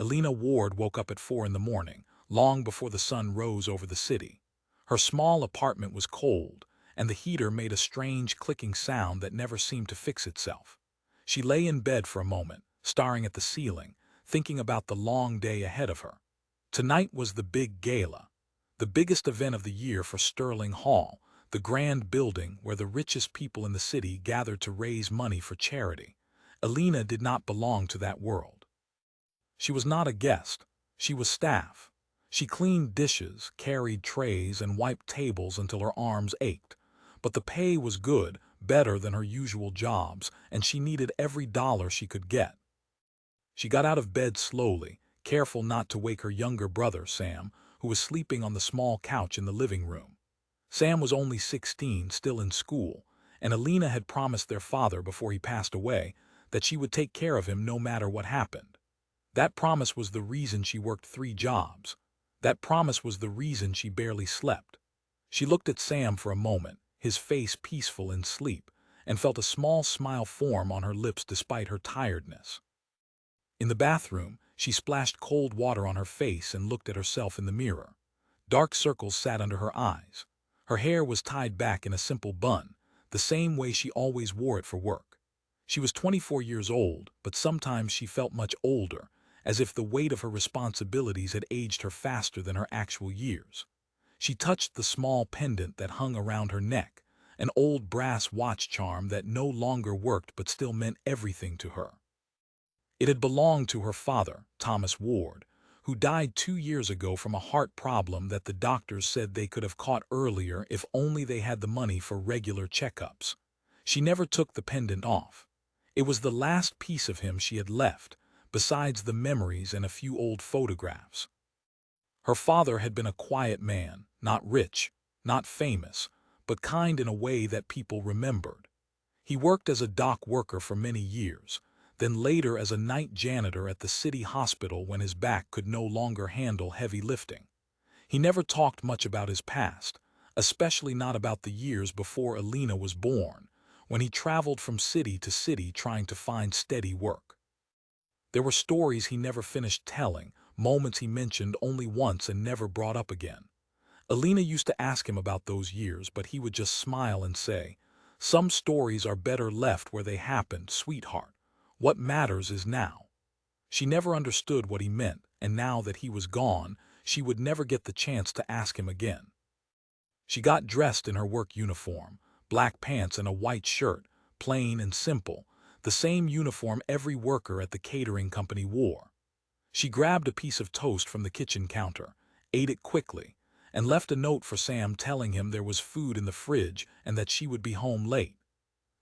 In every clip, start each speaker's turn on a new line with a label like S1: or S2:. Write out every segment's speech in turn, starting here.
S1: Alina Ward woke up at 4 in the morning, long before the sun rose over the city. Her small apartment was cold, and the heater made a strange clicking sound that never seemed to fix itself. She lay in bed for a moment, staring at the ceiling, thinking about the long day ahead of her. Tonight was the big gala, the biggest event of the year for Sterling Hall, the grand building where the richest people in the city gathered to raise money for charity. Alina did not belong to that world. She was not a guest. She was staff. She cleaned dishes, carried trays, and wiped tables until her arms ached. But the pay was good, better than her usual jobs, and she needed every dollar she could get. She got out of bed slowly, careful not to wake her younger brother, Sam, who was sleeping on the small couch in the living room. Sam was only 16, still in school, and Alina had promised their father before he passed away that she would take care of him no matter what happened. That promise was the reason she worked 3 jobs. That promise was the reason she barely slept. She looked at Sam for a moment, his face peaceful in sleep, and felt a small smile form on her lips despite her tiredness. In the bathroom, she splashed cold water on her face and looked at herself in the mirror. Dark circles sat under her eyes. Her hair was tied back in a simple bun, the same way she always wore it for work. She was 24 years old, but sometimes she felt much older, as if the weight of her responsibilities had aged her faster than her actual years. She touched the small pendant that hung around her neck, an old brass watch charm that no longer worked but still meant everything to her. It had belonged to her father, Thomas Ward, who died 2 years ago from a heart problem that the doctors said they could have caught earlier if only they had the money for regular checkups. She never took the pendant off. It was the last piece of him she had left, besides the memories and a few old photographs. Her father had been a quiet man, not rich, not famous, but kind in a way that people remembered. He worked as a dock worker for many years, then later as a night janitor at the city hospital when his back could no longer handle heavy lifting. He never talked much about his past, especially not about the years before Alina was born, when he traveled from city to city trying to find steady work. There were stories he never finished telling, moments he mentioned only once and never brought up again. Alina used to ask him about those years, but he would just smile and say, "Some stories are better left where they happened, sweetheart. What matters is now." She never understood what he meant, and now that he was gone, she would never get the chance to ask him again. She got dressed in her work uniform, black pants and a white shirt, plain and simple, the same uniform every worker at the catering company wore. She grabbed a piece of toast from the kitchen counter, ate it quickly, and left a note for Sam telling him there was food in the fridge and that she would be home late.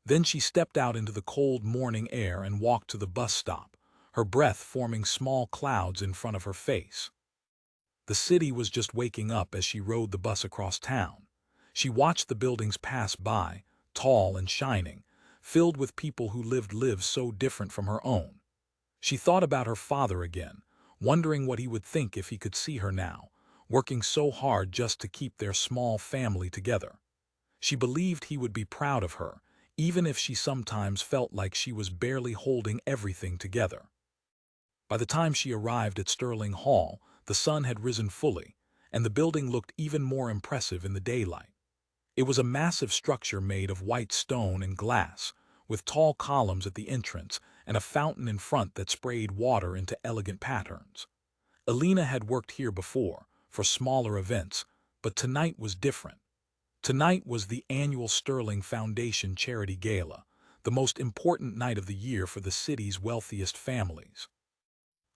S1: Then she stepped out into the cold morning air and walked to the bus stop, her breath forming small clouds in front of her face. The city was just waking up as she rode the bus across town. She watched the buildings pass by, tall and shining, filled with people who lived lives so different from her own. She thought about her father again, wondering what he would think if he could see her now, working so hard just to keep their small family together. She believed he would be proud of her, even if she sometimes felt like she was barely holding everything together. By the time she arrived at Sterling Hall, the sun had risen fully, and the building looked even more impressive in the daylight. It was a massive structure made of white stone and glass, with tall columns at the entrance and a fountain in front that sprayed water into elegant patterns. Alina had worked here before, for smaller events, but tonight was different. Tonight was the annual Sterling Foundation Charity Gala, the most important night of the year for the city's wealthiest families.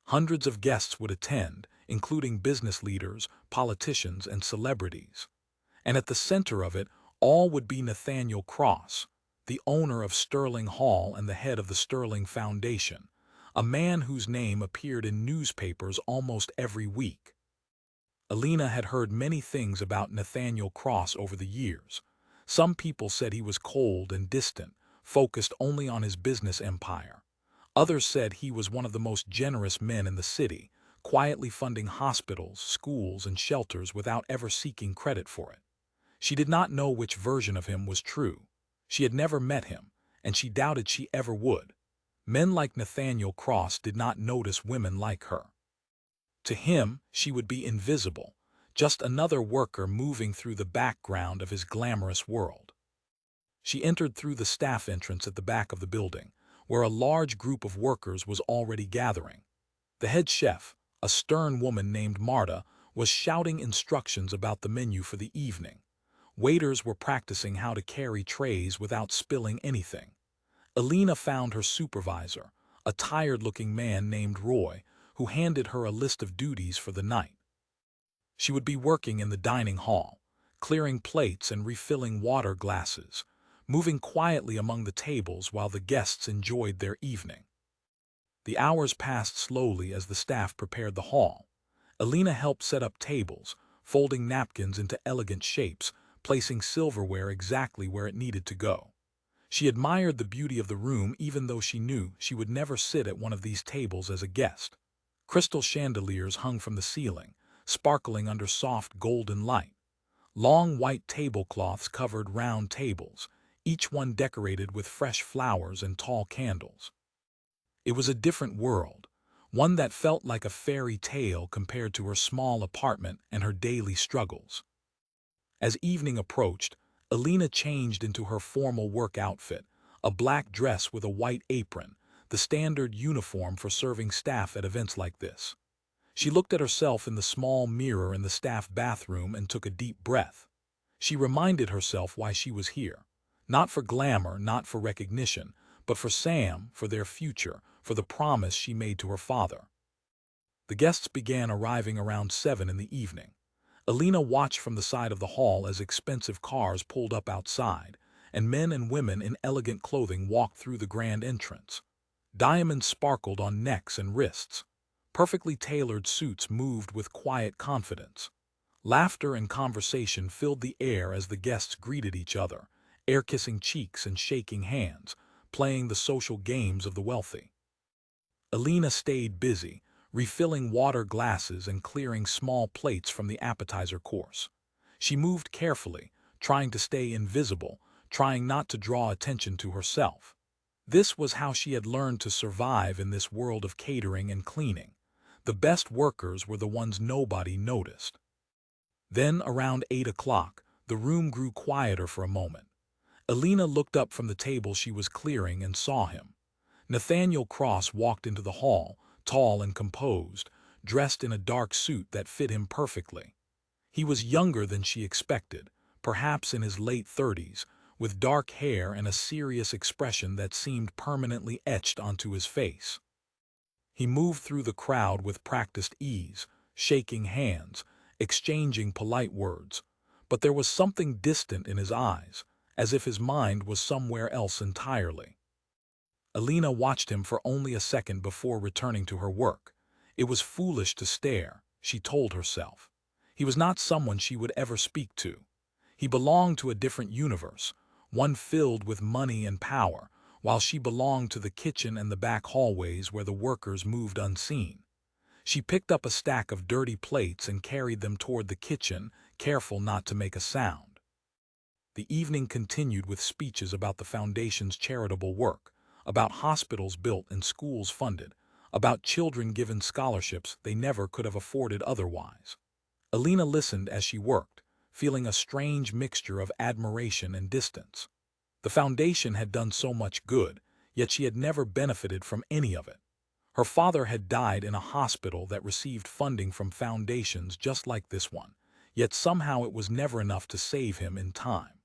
S1: Hundreds of guests would attend, including business leaders, politicians, and celebrities. And at the center of it all would be Nathaniel Cross, the owner of Sterling Hall and the head of the Sterling Foundation, a man whose name appeared in newspapers almost every week. Alina had heard many things about Nathaniel Cross over the years. Some people said he was cold and distant, focused only on his business empire. Others said he was one of the most generous men in the city, quietly funding hospitals, schools, and shelters without ever seeking credit for it. She did not know which version of him was true. She had never met him, and she doubted she ever would. Men like Nathaniel Cross did not notice women like her. To him, she would be invisible, just another worker moving through the background of his glamorous world. She entered through the staff entrance at the back of the building, where a large group of workers was already gathering. The head chef, a stern woman named Marta, was shouting instructions about the menu for the evening. Waiters were practicing how to carry trays without spilling anything. Alina found her supervisor, a tired-looking man named Roy, who handed her a list of duties for the night. She would be working in the dining hall, clearing plates and refilling water glasses, moving quietly among the tables while the guests enjoyed their evening. The hours passed slowly as the staff prepared the hall. Alina helped set up tables, folding napkins into elegant shapes, placing silverware exactly where it needed to go. She admired the beauty of the room even though she knew she would never sit at one of these tables as a guest. Crystal chandeliers hung from the ceiling, sparkling under soft golden light. Long white tablecloths covered round tables, each one decorated with fresh flowers and tall candles. It was a different world, one that felt like a fairy tale compared to her small apartment and her daily struggles. As evening approached, Alina changed into her formal work outfit, a black dress with a white apron, the standard uniform for serving staff at events like this. She looked at herself in the small mirror in the staff bathroom and took a deep breath. She reminded herself why she was here. Not for glamour, not for recognition, but for Sam, for their future, for the promise she made to her father. The guests began arriving around 7 in the evening. Alina watched from the side of the hall as expensive cars pulled up outside, and men and women in elegant clothing walked through the grand entrance. Diamonds sparkled on necks and wrists. Perfectly tailored suits moved with quiet confidence. Laughter and conversation filled the air as the guests greeted each other, air-kissing cheeks and shaking hands, playing the social games of the wealthy. Alina stayed busy, refilling water glasses and clearing small plates from the appetizer course. She moved carefully, trying to stay invisible, trying not to draw attention to herself. This was how she had learned to survive in this world of catering and cleaning. The best workers were the ones nobody noticed. Then, around 8 o'clock, the room grew quieter for a moment. Alina looked up from the table she was clearing and saw him. Nathaniel Cross walked into the hall, tall and composed, dressed in a dark suit that fit him perfectly. He was younger than she expected, perhaps in his late 30s, with dark hair and a serious expression that seemed permanently etched onto his face. He moved through the crowd with practiced ease, shaking hands, exchanging polite words, but there was something distant in his eyes, as if his mind was somewhere else entirely. Alina watched him for only a second before returning to her work. It was foolish to stare, she told herself. He was not someone she would ever speak to. He belonged to a different universe, one filled with money and power, while she belonged to the kitchen and the back hallways where the workers moved unseen. She picked up a stack of dirty plates and carried them toward the kitchen, careful not to make a sound. The evening continued with speeches about the foundation's charitable work, about hospitals built and schools funded, about children given scholarships they never could have afforded otherwise. Alina listened as she worked, feeling a strange mixture of admiration and distance. The foundation had done so much good, yet she had never benefited from any of it. Her father had died in a hospital that received funding from foundations just like this one, yet somehow it was never enough to save him in time.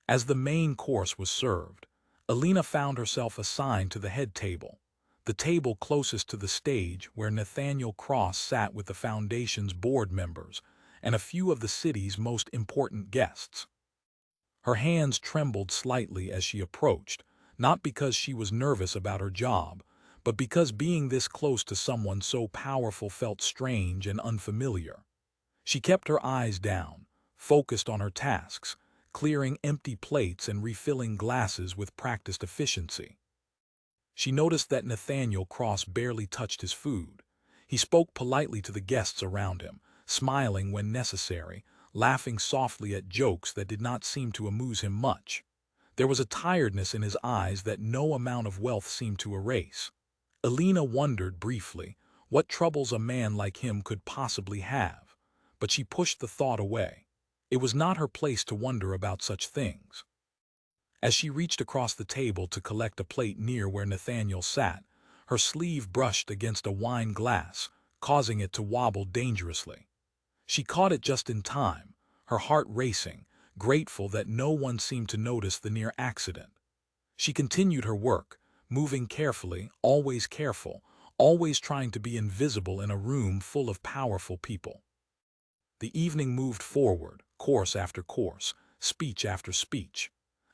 S1: As the main course was served, Alina found herself assigned to the head table, the table closest to the stage where Nathaniel Cross sat with the foundation's board members and a few of the city's most important guests. Her hands trembled slightly as she approached, not because she was nervous about her job, but because being this close to someone so powerful felt strange and unfamiliar. She kept her eyes down, focused on her tasks, clearing empty plates and refilling glasses with practiced efficiency. She noticed that Nathaniel Cross barely touched his food. He spoke politely to the guests around him, smiling when necessary, laughing softly at jokes that did not seem to amuse him much. There was a tiredness in his eyes that no amount of wealth seemed to erase. Alina wondered briefly What troubles a man like him could possibly have? But she pushed the thought away. It was not her place to wonder about such things. As she reached across the table to collect a plate near where Nathaniel sat, her sleeve brushed against a wine glass, causing it to wobble dangerously. She caught it just in time, her heart racing, grateful that no one seemed to notice the near accident. She continued her work, moving carefully, always careful, always trying to be invisible in a room full of powerful people. The evening moved forward, course after course, speech after speech.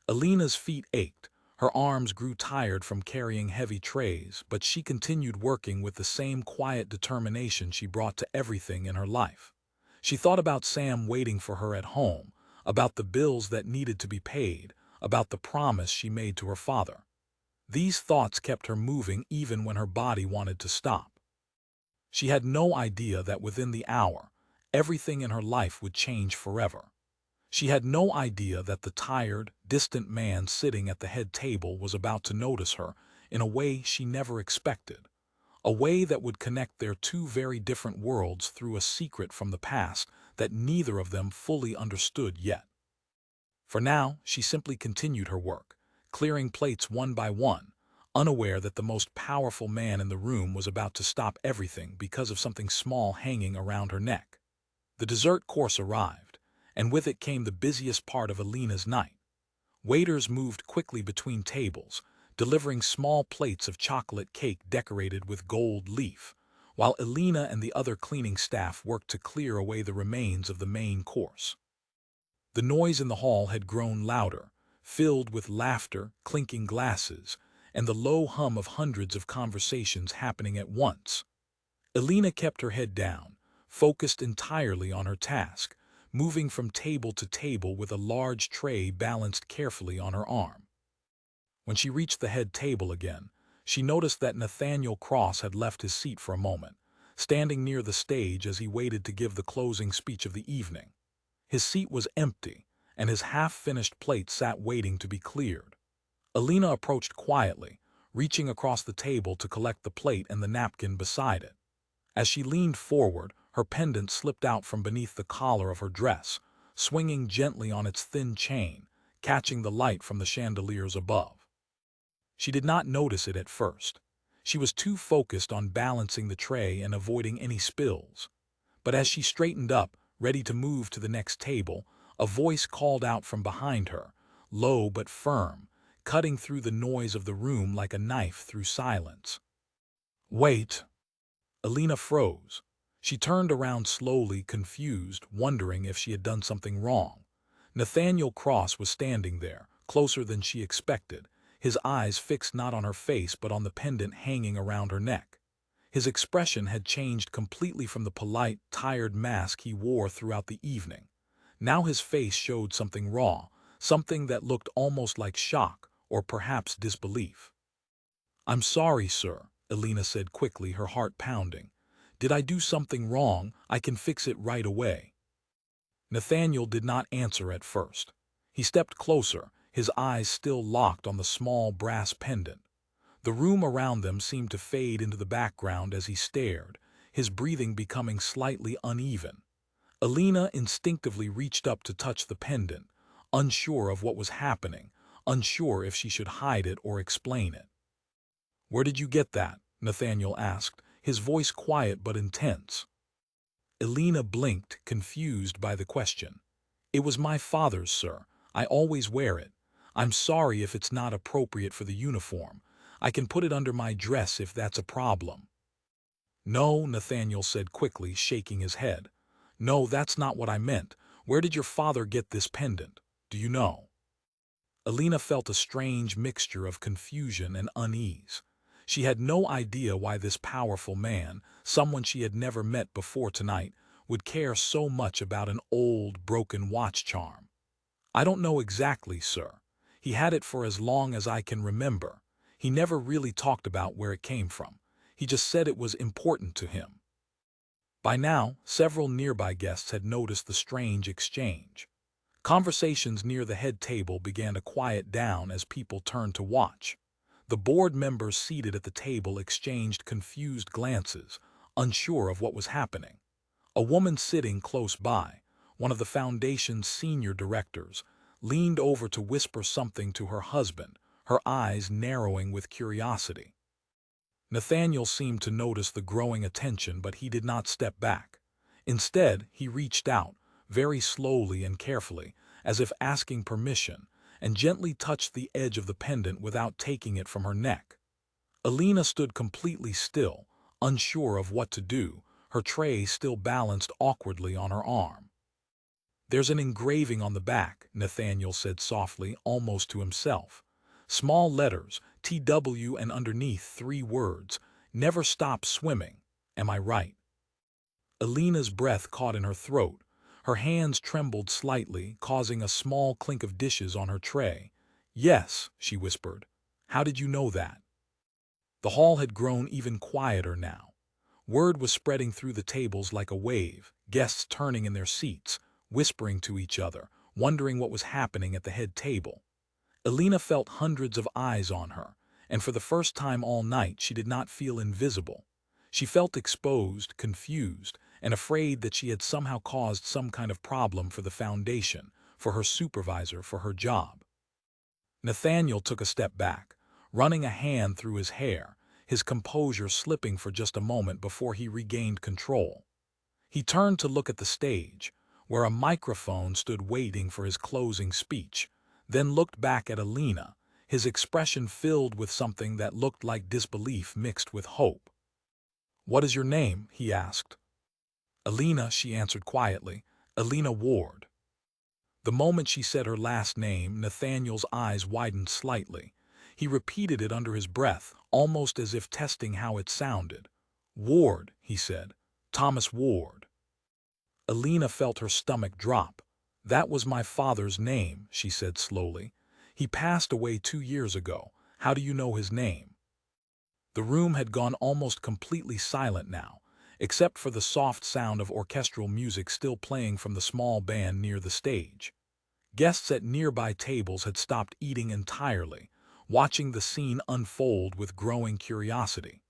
S1: Alina's feet ached, her arms grew tired from carrying heavy trays, but she continued working with the same quiet determination she brought to everything in her life. She thought about Sam waiting for her at home, about the bills that needed to be paid, about the promise she made to her father. These thoughts kept her moving even when her body wanted to stop. She had no idea that within the hour, everything in her life would change forever. She had no idea that the tired, distant man sitting at the head table was about to notice her in a way she never expected, a way that would connect their two very different worlds through a secret from the past that neither of them fully understood yet. For now, she simply continued her work, clearing plates one by one, unaware that the most powerful man in the room was about to stop everything because of something small hanging around her neck. The dessert course arrived, and with it came the busiest part of Alina's night. Waiters moved quickly between tables, delivering small plates of chocolate cake decorated with gold leaf, while Alina and the other cleaning staff worked to clear away the remains of the main course. The noise in the hall had grown louder, filled with laughter, clinking glasses, and the low hum of hundreds of conversations happening at once. Alina kept her head down, focused entirely on her task, moving from table to table with a large tray balanced carefully on her arm. When she reached the head table again, she noticed that Nathaniel Cross had left his seat for a moment, standing near the stage as he waited to give the closing speech of the evening. His seat was empty, and his half-finished plate sat waiting to be cleared. Alina approached quietly, reaching across the table to collect the plate and the napkin beside it. As she leaned forward, her pendant slipped out from beneath the collar of her dress, swinging gently on its thin chain, catching the light from the chandeliers above. She did not notice it at first. She was too focused on balancing the tray and avoiding any spills. But as she straightened up, ready to move to the next table, a voice called out from behind her, low but firm, cutting through the noise of the room like a knife through silence. "Wait!" Alina froze. She turned around slowly, confused, wondering if she had done something wrong. Nathaniel Cross was standing there, closer than she expected, his eyes fixed not on her face but on the pendant hanging around her neck. His expression had changed completely from the polite, tired mask he wore throughout the evening. Now his face showed something raw, something that looked almost like shock or perhaps disbelief. "I'm sorry, sir," Alina said quickly, her heart pounding. "Did I do something wrong? I can fix it right away." Nathaniel did not answer at first. He stepped closer, his eyes still locked on the small brass pendant. The room around them seemed to fade into the background as he stared, his breathing becoming slightly uneven. Alina instinctively reached up to touch the pendant, unsure of what was happening, unsure if she should hide it or explain it. "Where did you get that?" Nathaniel asked, his voice quiet but intense. Alina blinked, confused by the question. "It was my father's, sir. I always wear it. I'm sorry if it's not appropriate for the uniform. I can put it under my dress if that's a problem." "No," Nathaniel said quickly, shaking his head. "No, that's not what I meant. Where did your father get this pendant? Do you know?" Alina felt a strange mixture of confusion and unease. She had no idea why this powerful man, someone she had never met before tonight, would care so much about an old, broken watch charm. "I don't know exactly, sir. He had it for as long as I can remember. He never really talked about where it came from. He just said it was important to him." By now, several nearby guests had noticed the strange exchange. Conversations near the head table began to quiet down as people turned to watch. The board members seated at the table exchanged confused glances, unsure of what was happening. A woman sitting close by, one of the foundation's senior directors, leaned over to whisper something to her husband, her eyes narrowing with curiosity. Nathaniel seemed to notice the growing attention, but he did not step back. Instead, he reached out, very slowly and carefully, as if asking permission, and gently touched the edge of the pendant without taking it from her neck. Alina stood completely still, unsure of what to do, her tray still balanced awkwardly on her arm. "There's an engraving on the back," Nathaniel said softly, almost to himself. Small letters, TW, and underneath 3 words, "Never stop swimming. Am I right?" Alina's breath caught in her throat. Her hands trembled slightly, causing a small clink of dishes on her tray. "Yes," she whispered. "How did you know that?" The hall had grown even quieter now. Word was spreading through the tables like a wave, guests turning in their seats, whispering to each other, wondering what was happening at the head table. Alina felt hundreds of eyes on her, and for the first time all night she did not feel invisible. She felt exposed, confused, and afraid that she had somehow caused some kind of problem for the foundation, for her supervisor, for her job. Nathaniel took a step back, running a hand through his hair, his composure slipping for just a moment before he regained control. He turned to look at the stage, where a microphone stood waiting for his closing speech, then looked back at Alina, his expression filled with something that looked like disbelief mixed with hope. "What is your name?" he asked. "Alina," she answered quietly. "Alina Ward." The moment she said her last name, Nathaniel's eyes widened slightly. He repeated it under his breath, almost as if testing how it sounded. "Ward," he said. "Thomas Ward." Alina felt her stomach drop. "That was my father's name," she said slowly. "He passed away 2 years ago. How do you know his name?" The room had gone almost completely silent now, except for the soft sound of orchestral music still playing from the small band near the stage. Guests at nearby tables had stopped eating entirely, watching the scene unfold with growing curiosity.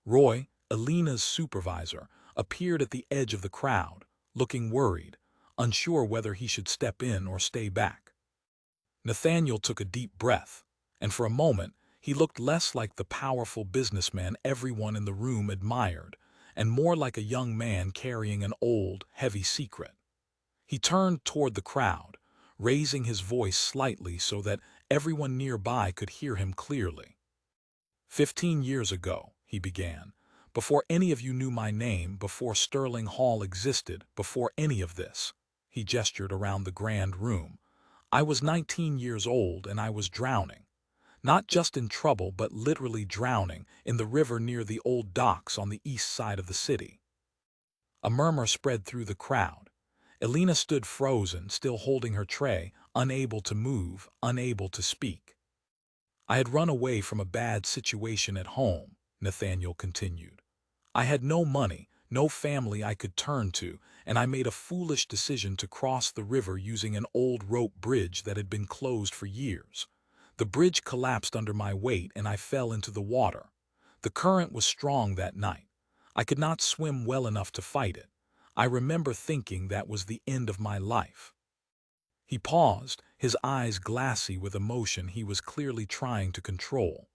S1: Roy, Alina's supervisor, appeared at the edge of the crowd, looking worried, unsure whether he should step in or stay back. Nathaniel took a deep breath, and for a moment he looked less like the powerful businessman everyone in the room admired, and more like a young man carrying an old, heavy secret. He turned toward the crowd, raising his voice slightly so that everyone nearby could hear him clearly. 15 years ago, he began, before any of you knew my name, before Sterling Hall existed, before any of this, he gestured around the grand room. I was 19 years old and I was drowning. Not just in trouble, but literally drowning in the river near the old docks on the east side of the city. A murmur spread through the crowd. Alina stood frozen, still holding her tray, unable to move, unable to speak. I had run away from a bad situation at home, Nathaniel continued. I had no money, no family I could turn to, and I made a foolish decision to cross the river using an old rope bridge that had been closed for years. The bridge collapsed under my weight and I fell into the water. The current was strong that night. I could not swim well enough to fight it. I remember thinking that was the end of my life. He paused, his eyes glassy with emotion he was clearly trying to control.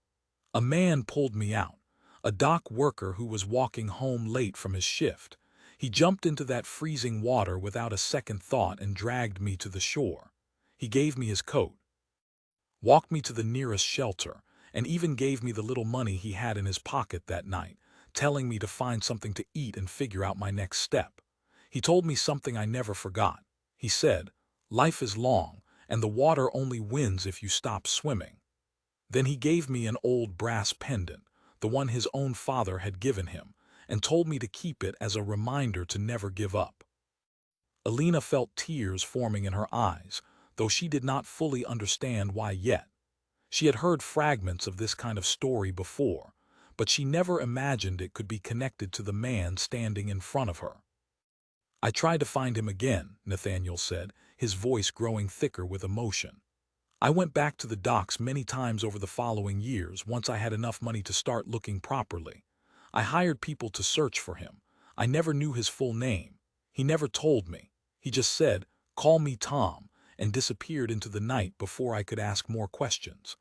S1: A man pulled me out, a dock worker who was walking home late from his shift. He jumped into that freezing water without a second thought and dragged me to the shore. He gave me his coat, walked me to the nearest shelter, and even gave me the little money he had in his pocket that night, telling me to find something to eat and figure out my next step. He told me something I never forgot. He said, "Life is long, and the water only wins if you stop swimming." Then he gave me an old brass pendant, the one his own father had given him, and told me to keep it as a reminder to never give up. Alina felt tears forming in her eyes, though she did not fully understand why yet. She had heard fragments of this kind of story before, but she never imagined it could be connected to the man standing in front of her. I tried to find him again, Nathaniel said, his voice growing thicker with emotion. I went back to the docks many times over the following years once I had enough money to start looking properly. I hired people to search for him. I never knew his full name. He never told me. He just said, 'Call me Tom,' and disappeared into the night before I could ask more questions.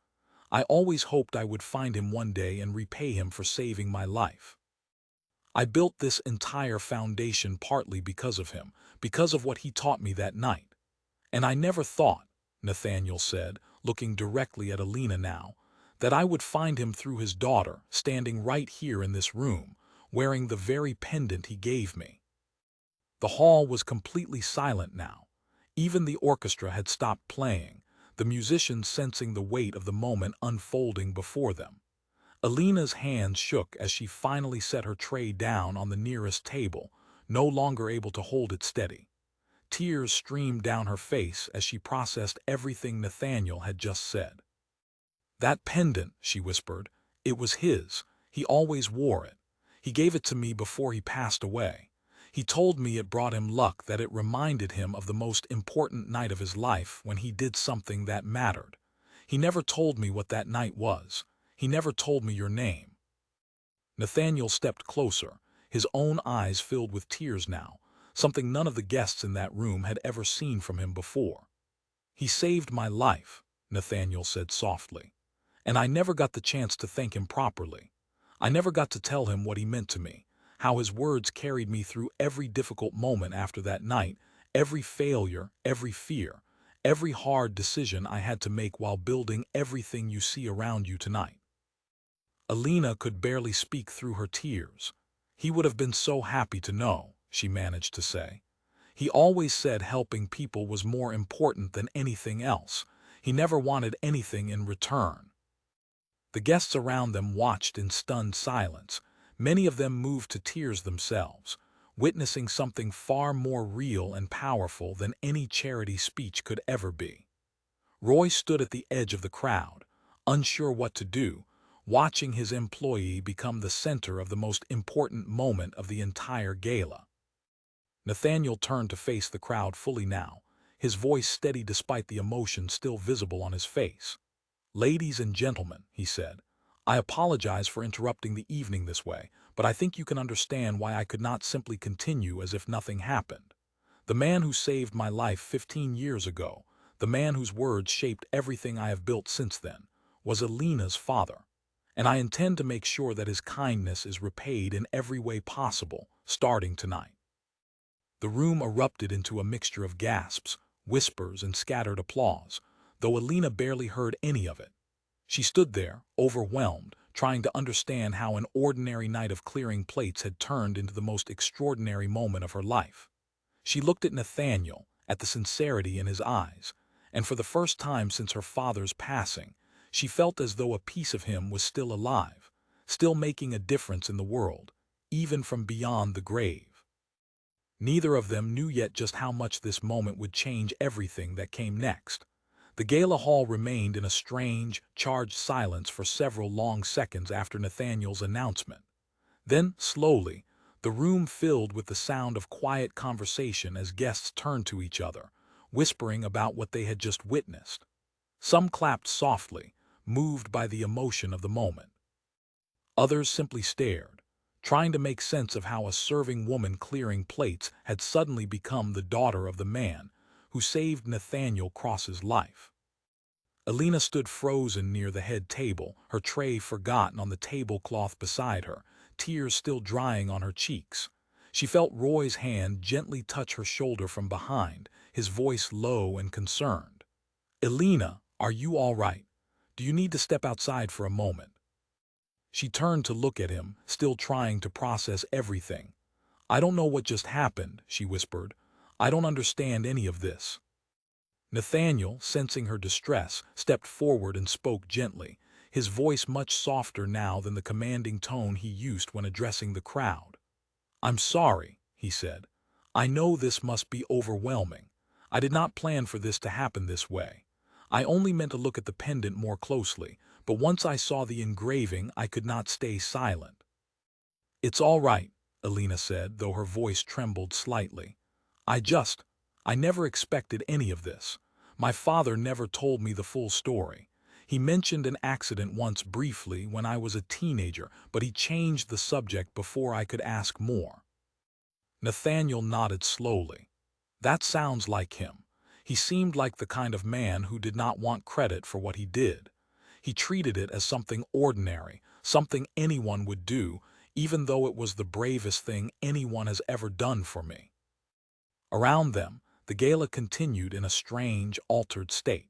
S1: I always hoped I would find him one day and repay him for saving my life. I built this entire foundation partly because of him, because of what he taught me that night. And I never thought," Nathaniel said, looking directly at Alina now, "that I would find him through his daughter, standing right here in this room, wearing the very pendant he gave me." The hall was completely silent now. Even the orchestra had stopped playing, the musicians sensing the weight of the moment unfolding before them. Alina's hands shook as she finally set her tray down on the nearest table, no longer able to hold it steady. Tears streamed down her face as she processed everything Nathaniel had just said. "That pendant," she whispered, "it was his. He always wore it. He gave it to me before he passed away. He told me it brought him luck, that it reminded him of the most important night of his life when he did something that mattered. He never told me what that night was. He never told me your name." Nathaniel stepped closer, his own eyes filled with tears now, something none of the guests in that room had ever seen from him before. "He saved my life," Nathaniel said softly, "and I never got the chance to thank him properly. I never got to tell him what he meant to me, how his words carried me through every difficult moment after that night, every failure, every fear, every hard decision I had to make while building everything you see around you tonight." Alina could barely speak through her tears. "He would have been so happy to know," she managed to say. "He always said helping people was more important than anything else. He never wanted anything in return." The guests around them watched in stunned silence, many of them moved to tears themselves, witnessing something far more real and powerful than any charity speech could ever be. Roy stood at the edge of the crowd, unsure what to do, watching his employee become the center of the most important moment of the entire gala. Nathaniel turned to face the crowd fully now, his voice steady despite the emotion still visible on his face. "Ladies and gentlemen," he said, "I apologize for interrupting the evening this way, but I think you can understand why I could not simply continue as if nothing happened. The man who saved my life 15 years ago, the man whose words shaped everything I have built since then, was Alina's father. And I intend to make sure that his kindness is repaid in every way possible, starting tonight." The room erupted into a mixture of gasps, whispers, and scattered applause, though Alina barely heard any of it. She stood there, overwhelmed, trying to understand how an ordinary night of clearing plates had turned into the most extraordinary moment of her life. She looked at Nathaniel, at the sincerity in his eyes, and for the first time since her father's passing, she felt as though a piece of him was still alive, still making a difference in the world, even from beyond the grave. Neither of them knew yet just how much this moment would change everything that came next. The gala hall remained in a strange, charged silence for several long seconds after Nathaniel's announcement. Then, slowly, the room filled with the sound of quiet conversation as guests turned to each other, whispering about what they had just witnessed. Some clapped softly, moved by the emotion of the moment. Others simply stared, trying to make sense of how a serving woman clearing plates had suddenly become the daughter of the man who saved Nathaniel Cross's life. Alina stood frozen near the head table, her tray forgotten on the tablecloth beside her, tears still drying on her cheeks. She felt Roy's hand gently touch her shoulder from behind, his voice low and concerned. "Alina, are you all right? Do you need to step outside for a moment?" She turned to look at him, still trying to process everything. "I don't know what just happened," she whispered. "I don't understand any of this." Nathaniel, sensing her distress, stepped forward and spoke gently, his voice much softer now than the commanding tone he used when addressing the crowd. "I'm sorry," he said. "I know this must be overwhelming. I did not plan for this to happen this way. I only meant to look at the pendant more closely, but once I saw the engraving, I could not stay silent." "It's all right," Alina said, though her voice trembled slightly. I never expected any of this. My father never told me the full story. He mentioned an accident once briefly when I was a teenager, but he changed the subject before I could ask more. Nathaniel nodded slowly. That sounds like him. He seemed like the kind of man who did not want credit for what he did. He treated it as something ordinary, something anyone would do, even though it was the bravest thing anyone has ever done for me. Around them, the gala continued in a strange, altered state.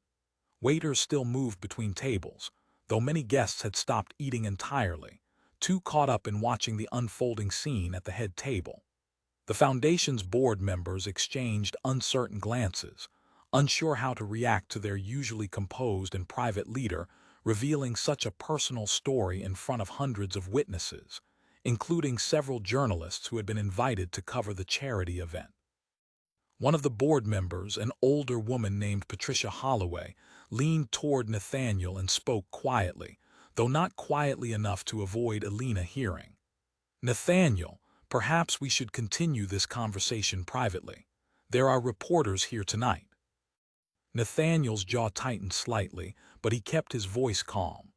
S1: Waiters still moved between tables, though many guests had stopped eating entirely, too caught up in watching the unfolding scene at the head table. The Foundation's board members exchanged uncertain glances, unsure how to react to their usually composed and private leader revealing such a personal story in front of hundreds of witnesses, including several journalists who had been invited to cover the charity event. One of the board members, an older woman named Patricia Holloway, leaned toward Nathaniel and spoke quietly, though not quietly enough to avoid Alina hearing. Nathaniel, perhaps we should continue this conversation privately. There are reporters here tonight. Nathaniel's jaw tightened slightly, but he kept his voice calm.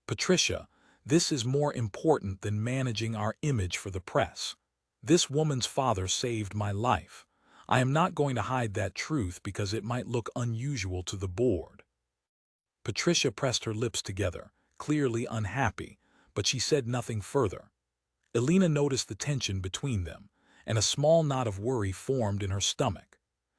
S1: Patricia, this is more important than managing our image for the press. This woman's father saved my life. I am not going to hide that truth because it might look unusual to the board. Patricia pressed her lips together, clearly unhappy, but she said nothing further. Alina noticed the tension between them, and a small knot of worry formed in her stomach.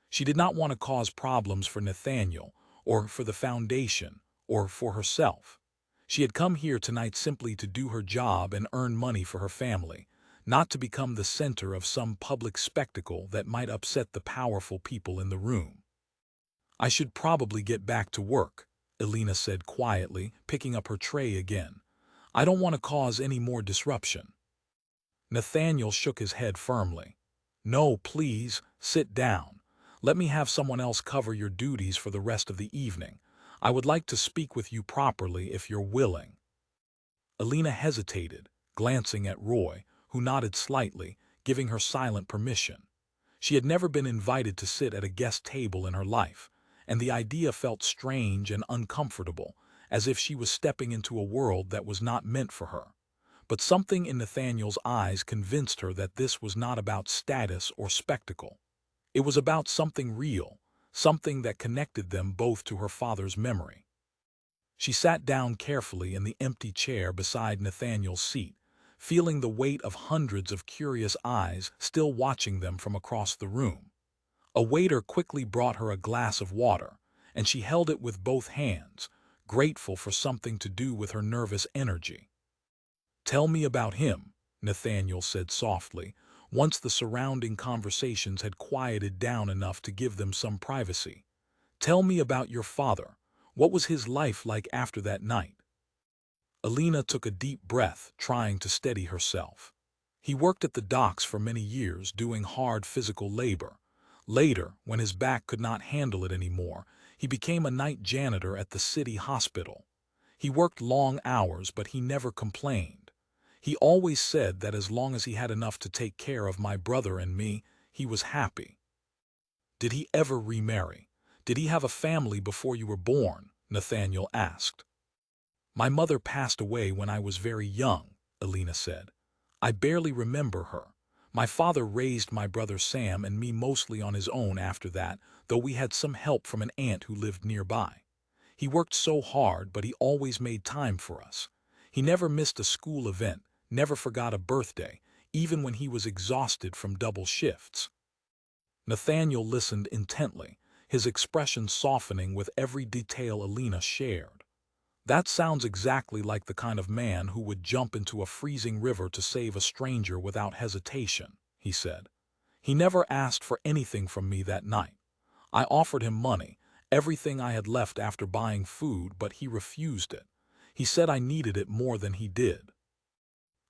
S1: She did not want to cause problems for Nathaniel, or for the Foundation, or for herself. She had come here tonight simply to do her job and earn money for her family, not to become the center of some public spectacle that might upset the powerful people in the room. I should probably get back to work, Alina said quietly, picking up her tray again. I don't want to cause any more disruption. Nathaniel shook his head firmly. No, please, sit down. Let me have someone else cover your duties for the rest of the evening. I would like to speak with you properly if you're willing. Alina hesitated, glancing at Roy, who nodded slightly, giving her silent permission. She had never been invited to sit at a guest table in her life, and the idea felt strange and uncomfortable, as if she was stepping into a world that was not meant for her. But something in Nathaniel's eyes convinced her that this was not about status or spectacle. It was about something real, something that connected them both to her father's memory. She sat down carefully in the empty chair beside Nathaniel's seat, feeling the weight of hundreds of curious eyes still watching them from across the room. A waiter quickly brought her a glass of water, and she held it with both hands, grateful for something to do with her nervous energy. Tell me about him, Nathaniel said softly, once the surrounding conversations had quieted down enough to give them some privacy. Tell me about your father. What was his life like after that night? Alina took a deep breath, trying to steady herself. He worked at the docks for many years, doing hard physical labor. Later, when his back could not handle it anymore, he became a night janitor at the city hospital. He worked long hours, but he never complained. He always said that as long as he had enough to take care of my brother and me, he was happy. Did he ever remarry? Did he have a family before you were born? Nathaniel asked. My mother passed away when I was very young, Alina said. I barely remember her. My father raised my brother Sam and me mostly on his own after that, though we had some help from an aunt who lived nearby. He worked so hard, but he always made time for us. He never missed a school event, never forgot a birthday, even when he was exhausted from double shifts. Nathaniel listened intently, his expression softening with every detail Alina shared. That sounds exactly like the kind of man who would jump into a freezing river to save a stranger without hesitation, he said. He never asked for anything from me that night. I offered him money, everything I had left after buying food, but he refused it. He said I needed it more than he did.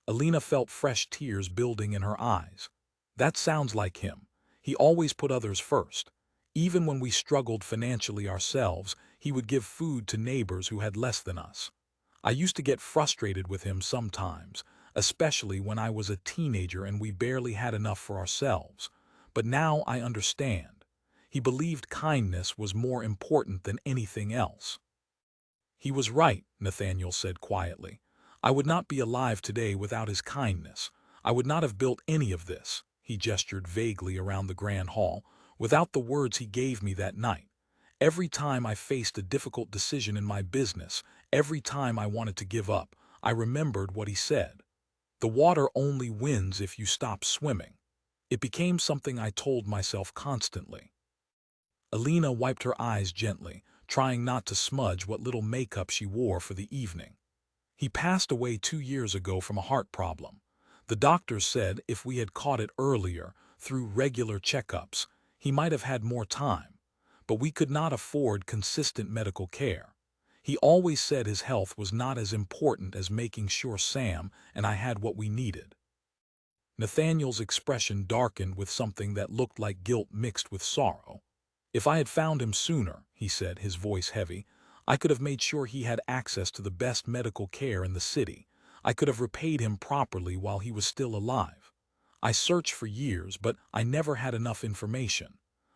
S1: Alina felt fresh tears building in her eyes. That sounds like him. He always put others first. Even when we struggled financially ourselves, he would give food to neighbors who had less than us. I used to get frustrated with him sometimes, especially when I was a teenager and we barely had enough for ourselves. But now I understand. He believed kindness was more important than anything else. He was right, Nathaniel said quietly. I would not be alive today without his kindness. I would not have built any of this, he gestured vaguely around the grand hall, without the words he gave me that night. Every time I faced a difficult decision in my business, every time I wanted to give up, I remembered what he said. The water only wins if you stop swimming. It became something I told myself constantly. Alina wiped her eyes gently, trying not to smudge what little makeup she wore for the evening. He passed away 2 years ago from a heart problem. The doctors said if we had caught it earlier, through regular checkups, he might have had more time. But we could not afford consistent medical care. He always said his health was not as important as making sure Sam and I had what we needed. Nathaniel's expression darkened with something that looked like guilt mixed with sorrow. If I had found him sooner, he said, his voice heavy, I could have made sure he had access to the best medical care in the city. I could have repaid him properly while he was still alive. I searched for years, but I never had enough information.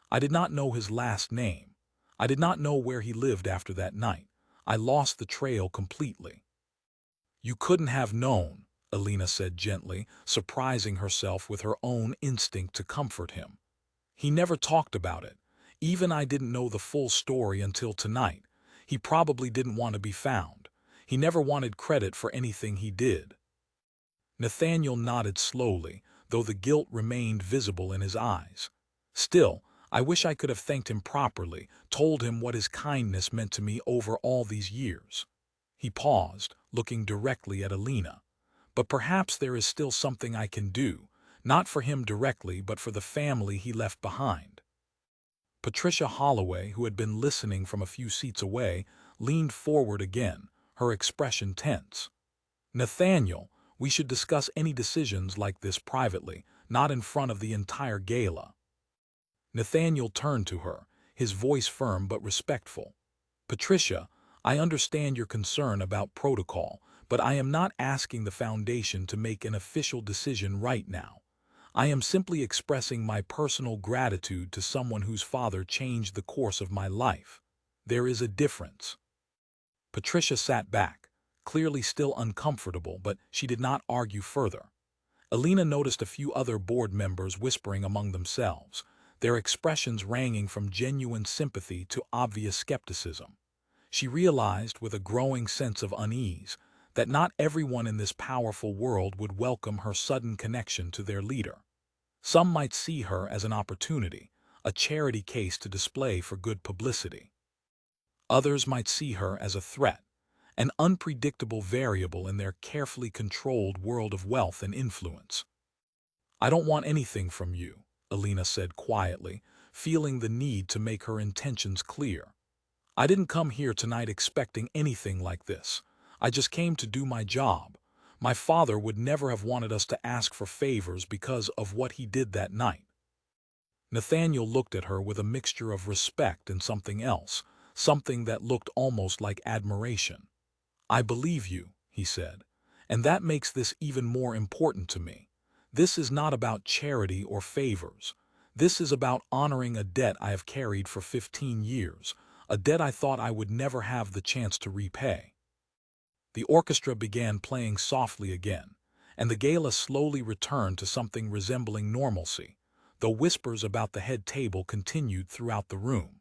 S1: I did not know his last name. I did not know where he lived after that night. I lost the trail completely. You couldn't have known, Alina said gently, surprising herself with her own instinct to comfort him. He never talked about it. Even I didn't know the full story until tonight. He probably didn't want to be found. He never wanted credit for anything he did. Nathaniel nodded slowly, though the guilt remained visible in his eyes. Still, I wish I could have thanked him properly, told him what his kindness meant to me over all these years. He paused, looking directly at Alina. But perhaps there is still something I can do, not for him directly, but for the family he left behind. Patricia Holloway, who had been listening from a few seats away, leaned forward again, her expression tense. Nathaniel, we should discuss any decisions like this privately, not in front of the entire gala. Nathaniel turned to her, his voice firm but respectful. Patricia, I understand your concern about protocol, but I am not asking the foundation to make an official decision right now. I am simply expressing my personal gratitude to someone whose father changed the course of my life. There is a difference. Patricia sat back, clearly still uncomfortable, but she did not argue further. Alina noticed a few other board members whispering among themselves, their expressions ranging from genuine sympathy to obvious skepticism. She realized, with a growing sense of unease, that not everyone in this powerful world would welcome her sudden connection to their leader. Some might see her as an opportunity, a charity case to display for good publicity. Others might see her as a threat, an unpredictable variable in their carefully controlled world of wealth and influence. I don't want anything from you, Alina said quietly, feeling the need to make her intentions clear. I didn't come here tonight expecting anything like this. I just came to do my job. My father would never have wanted us to ask for favors because of what he did that night. Nathaniel looked at her with a mixture of respect and something else, something that looked almost like admiration. I believe you, he said, and that makes this even more important to me. This is not about charity or favors. This is about honoring a debt I have carried for 15 years, a debt I thought I would never have the chance to repay. The orchestra began playing softly again, and the gala slowly returned to something resembling normalcy, though whispers about the head table continued throughout the room.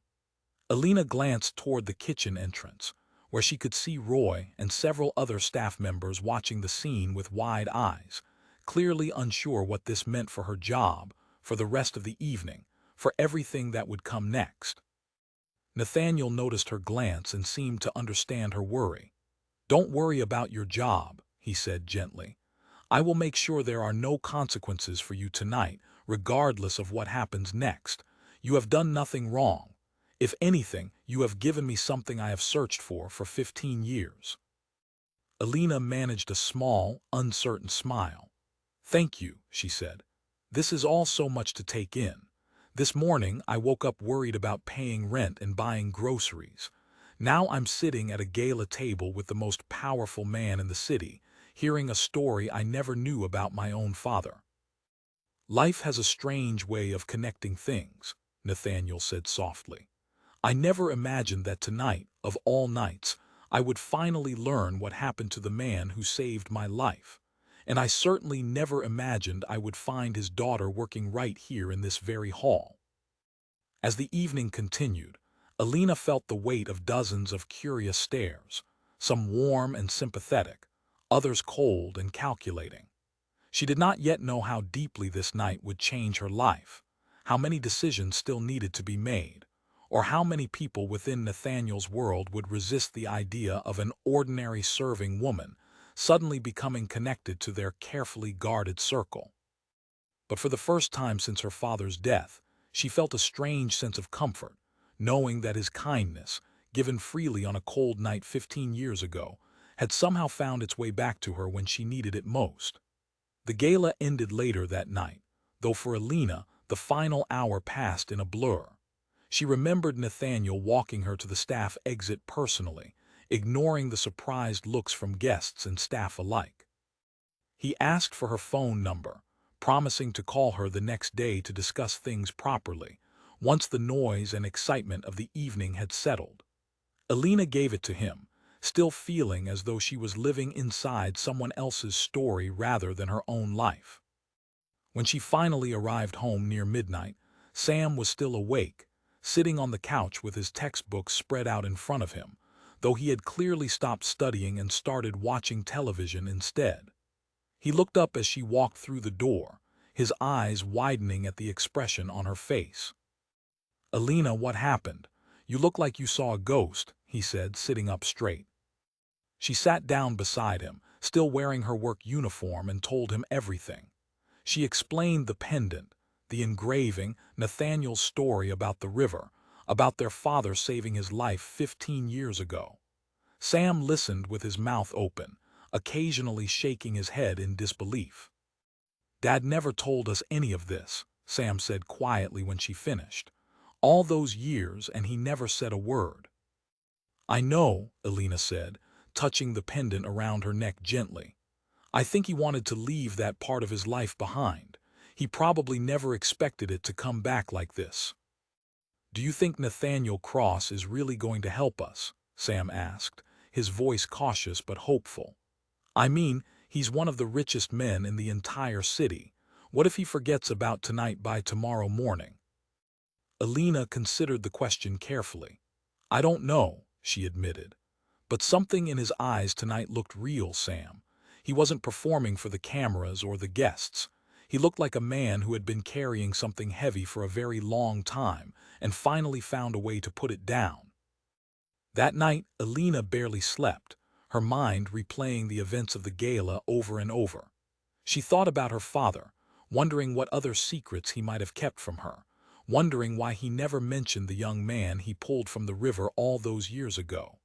S1: Alina glanced toward the kitchen entrance, where she could see Roy and several other staff members watching the scene with wide eyes, clearly unsure what this meant for her job, for the rest of the evening, for everything that would come next. Nathaniel noticed her glance and seemed to understand her worry. Don't worry about your job, he said gently. I will make sure there are no consequences for you tonight, regardless of what happens next. You have done nothing wrong. If anything, you have given me something I have searched for 15 years. Alina managed a small, uncertain smile. Thank you, she said. This is all so much to take in. This morning, I woke up worried about paying rent and buying groceries. Now I'm sitting at a gala table with the most powerful man in the city, hearing a story I never knew about my own father. Life has a strange way of connecting things, Nathaniel said softly. I never imagined that tonight, of all nights, I would finally learn what happened to the man who saved my life. And I certainly never imagined I would find his daughter working right here in this very hall. As the evening continued, Alina felt the weight of dozens of curious stares, some warm and sympathetic, others cold and calculating. She did not yet know how deeply this night would change her life, how many decisions still needed to be made, or how many people within Nathaniel's world would resist the idea of an ordinary serving woman suddenly becoming connected to their carefully guarded circle. But for the first time since her father's death, she felt a strange sense of comfort, knowing that his kindness, given freely on a cold night 15 years ago, had somehow found its way back to her when she needed it most. The gala ended later that night, though for Alina, the final hour passed in a blur. She remembered Nathaniel walking her to the staff exit personally, ignoring the surprised looks from guests and staff alike. He asked for her phone number, promising to call her the next day to discuss things properly, once the noise and excitement of the evening had settled. Alina gave it to him, still feeling as though she was living inside someone else's story rather than her own life. When she finally arrived home near midnight, Sam was still awake, sitting on the couch with his textbooks spread out in front of him, though he had clearly stopped studying and started watching television instead. He looked up as she walked through the door, his eyes widening at the expression on her face. "Alina, what happened? You look like you saw a ghost," he said, sitting up straight. She sat down beside him, still wearing her work uniform, and told him everything. She explained the pendant, the engraving, Nathaniel's story about the river, about their father saving his life 15 years ago. Sam listened with his mouth open, occasionally shaking his head in disbelief. "Dad never told us any of this," Sam said quietly when she finished. "All those years, and he never said a word." "I know," Alina said, touching the pendant around her neck gently. "I think he wanted to leave that part of his life behind. He probably never expected it to come back like this." "Do you think Nathaniel Cross is really going to help us?" Sam asked, his voice cautious but hopeful. "I mean, he's one of the richest men in the entire city. What if he forgets about tonight by tomorrow morning?" Alina considered the question carefully. "I don't know," she admitted. "But something in his eyes tonight looked real, Sam. He wasn't performing for the cameras or the guests. He looked like a man who had been carrying something heavy for a very long time and finally found a way to put it down." That night, Alina barely slept, her mind replaying the events of the gala over and over. She thought about her father, wondering what other secrets he might have kept from her, wondering why he never mentioned the young man he pulled from the river all those years ago.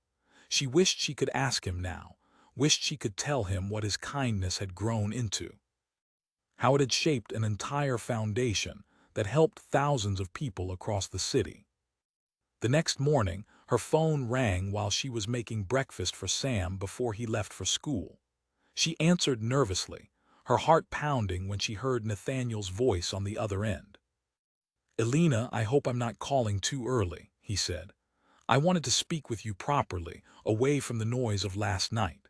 S1: She wished she could ask him now, wished she could tell him what his kindness had grown into, how it had shaped an entire foundation that helped thousands of people across the city. The next morning, her phone rang while she was making breakfast for Sam before he left for school. She answered nervously, her heart pounding when she heard Nathaniel's voice on the other end. "Alina, I hope I'm not calling too early," he said. "I wanted to speak with you properly, away from the noise of last night."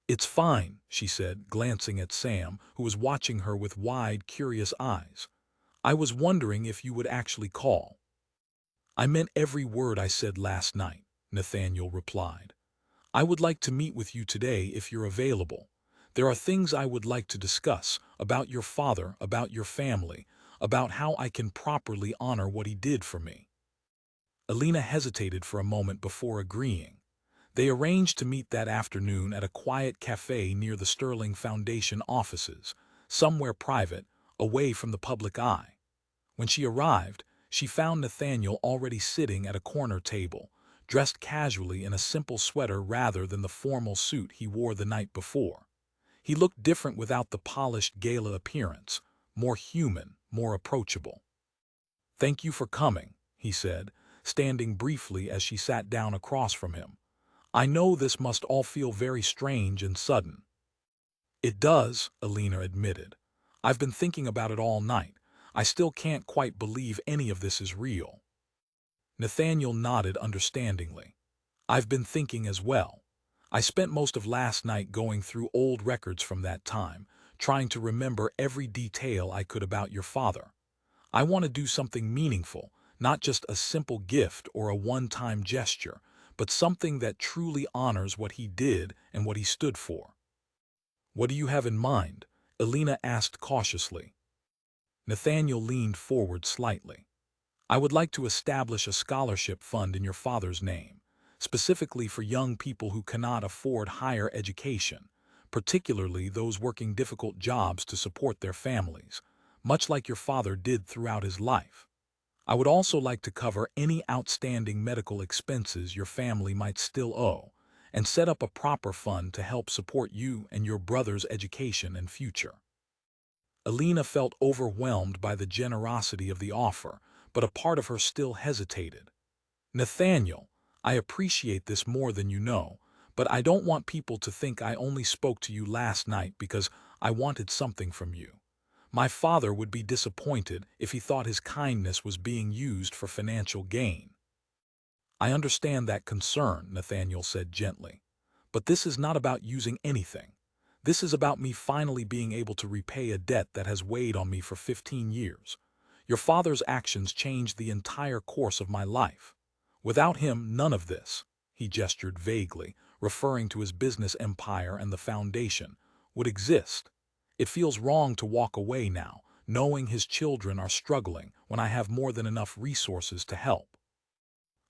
S1: "It's fine," she said, glancing at Sam, who was watching her with wide, curious eyes. "I was wondering if you would actually call." "I meant every word I said last night," Nathaniel replied. "I would like to meet with you today if you're available. There are things I would like to discuss, about your father, about your family, about how I can properly honor what he did for me." Alina hesitated for a moment before agreeing. They arranged to meet that afternoon at a quiet cafe near the Sterling Foundation offices, somewhere private, away from the public eye. When she arrived, she found Nathaniel already sitting at a corner table, dressed casually in a simple sweater rather than the formal suit he wore the night before. He looked different without the polished gala appearance, more human, more approachable. "Thank you for coming," he said, standing briefly as she sat down across from him. "I know this must all feel very strange and sudden." "It does," Alina admitted. "I've been thinking about it all night. I still can't quite believe any of this is real." Nathaniel nodded understandingly. I've been thinking as well. I spent most of last night going through old records from that time, trying to remember every detail I could about your father. I want to do something meaningful, not just a simple gift or a one-time gesture, but something that truly honors what he did and what he stood for. What do you have in mind? Elena asked cautiously. Nathaniel leaned forward slightly. I would like to establish a scholarship fund in your father's name, specifically for young people who cannot afford higher education, particularly those working difficult jobs to support their families, much like your father did throughout his life. I would also like to cover any outstanding medical expenses your family might still owe, and set up a proper fund to help support you and your brother's education and future. Elena felt overwhelmed by the generosity of the offer, but a part of her still hesitated. Nathaniel, I appreciate this more than you know, but I don't want people to think I only spoke to you last night because I wanted something from you. My father would be disappointed if he thought his kindness was being used for financial gain. I understand that concern, Nathaniel said gently, but this is not about using anything. This is about me finally being able to repay a debt that has weighed on me for 15 years. Your father's actions changed the entire course of my life. Without him, none of this, he gestured vaguely, referring to his business empire and the foundation, would exist. It feels wrong to walk away now, knowing his children are struggling when I have more than enough resources to help.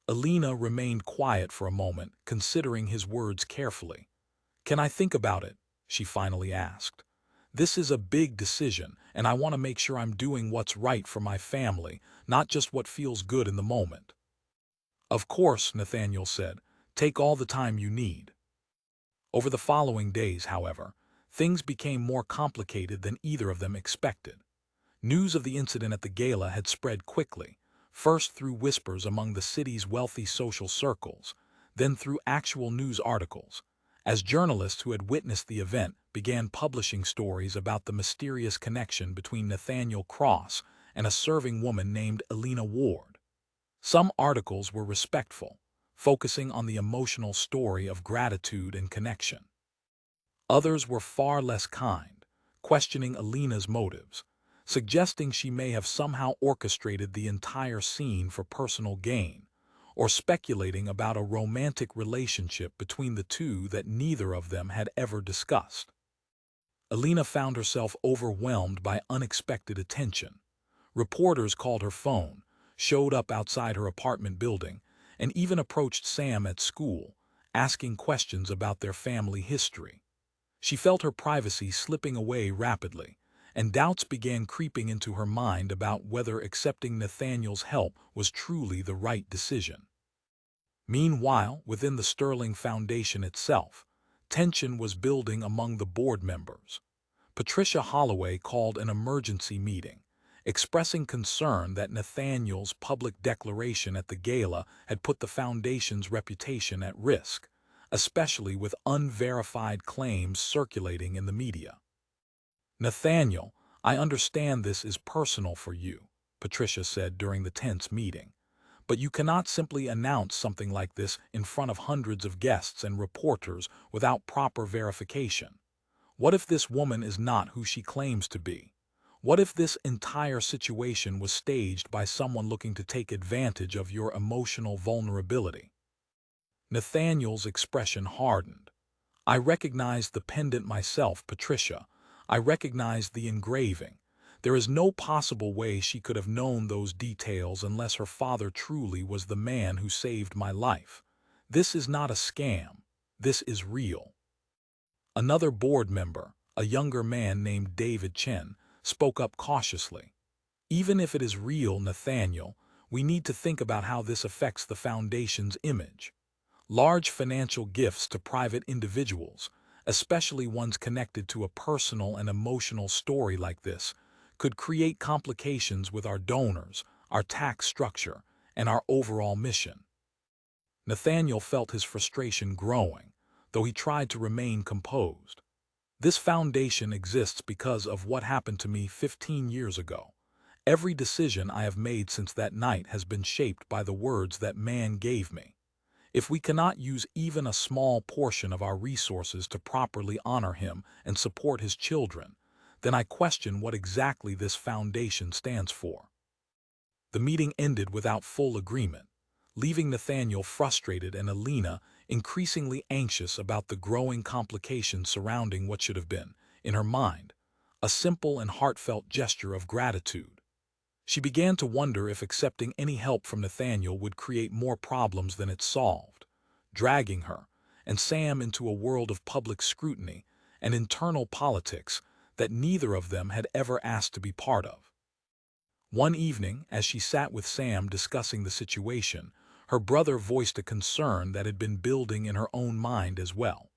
S1: Elena remained quiet for a moment, considering his words carefully. Can I think about it? She finally asked. This is a big decision, and I want to make sure I'm doing what's right for my family, not just what feels good in the moment. Of course, Nathaniel said, take all the time you need. Over the following days, however, things became more complicated than either of them expected. News of the incident at the gala had spread quickly, first through whispers among the city's wealthy social circles, then through actual news articles, as journalists who had witnessed the event began publishing stories about the mysterious connection between Nathaniel Cross and a serving woman named Elena Ward. Some articles were respectful, focusing on the emotional story of gratitude and connection. Others were far less kind, questioning Elena's motives, suggesting she may have somehow orchestrated the entire scene for personal gain, or speculating about a romantic relationship between the two that neither of them had ever discussed. Elena found herself overwhelmed by unexpected attention. Reporters called her phone, showed up outside her apartment building, and even approached Sam at school, asking questions about their family history. She felt her privacy slipping away rapidly, and doubts began creeping into her mind about whether accepting Nathaniel's help was truly the right decision. Meanwhile, within the Sterling Foundation itself, tension was building among the board members. Patricia Holloway called an emergency meeting, expressing concern that Nathaniel's public declaration at the gala had put the foundation's reputation at risk, especially with unverified claims circulating in the media. Nathaniel, I understand this is personal for you, Patricia said during the tense meeting, but you cannot simply announce something like this in front of hundreds of guests and reporters without proper verification. What if this woman is not who she claims to be? What if this entire situation was staged by someone looking to take advantage of your emotional vulnerability? Nathaniel's expression hardened. I recognized the pendant myself, Patricia. I recognized the engraving. There is no possible way she could have known those details unless her father truly was the man who saved my life. This is not a scam. This is real. Another board member, a younger man named David Chen, spoke up cautiously. Even if it is real, Nathaniel, we need to think about how this affects the foundation's image. Large financial gifts to private individuals, especially ones connected to a personal and emotional story like this, could create complications with our donors, our tax structure, and our overall mission. Nathaniel felt his frustration growing, though he tried to remain composed. This foundation exists because of what happened to me 15 years ago. Every decision I have made since that night has been shaped by the words that man gave me. If we cannot use even a small portion of our resources to properly honor him and support his children, then I question what exactly this foundation stands for. The meeting ended without full agreement, leaving Nathaniel frustrated and Alina increasingly anxious about the growing complications surrounding what should have been, in her mind, a simple and heartfelt gesture of gratitude. She began to wonder if accepting any help from Nathaniel would create more problems than it solved, dragging her and Sam into a world of public scrutiny and internal politics that neither of them had ever asked to be part of. One evening, as she sat with Sam discussing the situation, her brother voiced a concern that had been building in her own mind as well.